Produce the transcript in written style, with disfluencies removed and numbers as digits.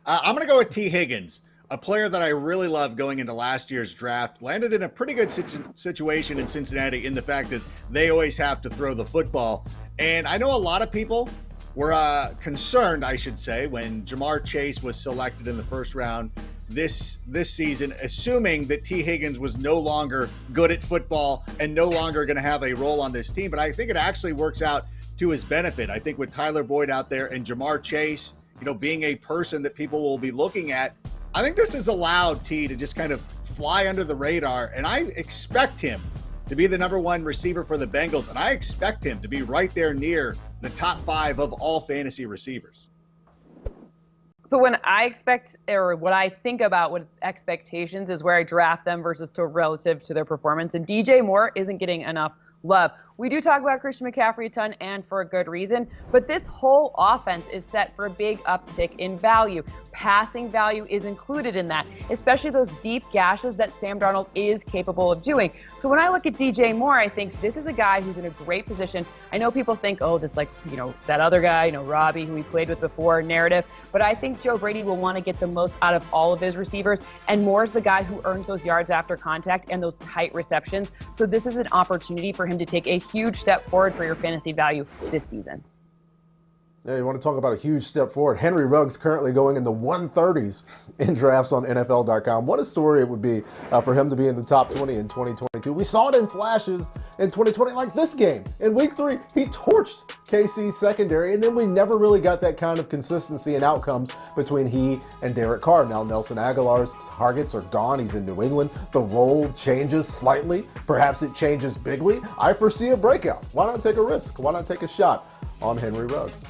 I'm going to go with T. Higgins, a player that I really loved going into last year's draft. Landed in a pretty good situation in Cincinnati in the fact that they always have to throw the football. And I know a lot of people were concerned, I should say, when Jamar Chase was selected in the first round this season, assuming that T. Higgins was no longer good at football and no longer going to have a role on this team. But I think it actually works out to his benefit. I think with Tyler Boyd out there and Jamar Chase, being a person that people will be looking at, I think this has allowed T to just kind of fly under the radar. And I expect him to be the number one receiver for the Bengals. And I expect him to be right there near the top 5 of all fantasy receivers. So when I expect, or what I think about with expectations, is where I draft them versus to relative to their performance. And DJ Moore isn't getting enough love. We do talk about Christian McCaffrey a ton, and for a good reason, but this whole offense is set for a big uptick in value. Passing value is included in that, especially those deep gashes that Sam Darnold is capable of doing. So when I look at DJ Moore, I think this is a guy who's in a great position. I know people think, oh, this that other guy, Robbie, who he played with before, narrative, but I think Joe Brady will want to get the most out of all of his receivers, and Moore is the guy who earns those yards after contact and those tight receptions. So this is an opportunity for him to take a huge step forward for your fantasy value this season. Yeah, you want to talk about a huge step forward. Henry Ruggs currently going in the 130s in drafts on NFL.com. What a story it would be for him to be in the top 20 in 2022. We saw it in flashes in 2020, like this game. In week 3, he torched KC's secondary, and then we never really got that kind of consistency and outcomes between he and Derek Carr. Now Nelson Aguilar's targets are gone. He's in New England. The role changes slightly. Perhaps it changes bigly. I foresee a breakout. Why not take a risk? Why not take a shot on Henry Ruggs?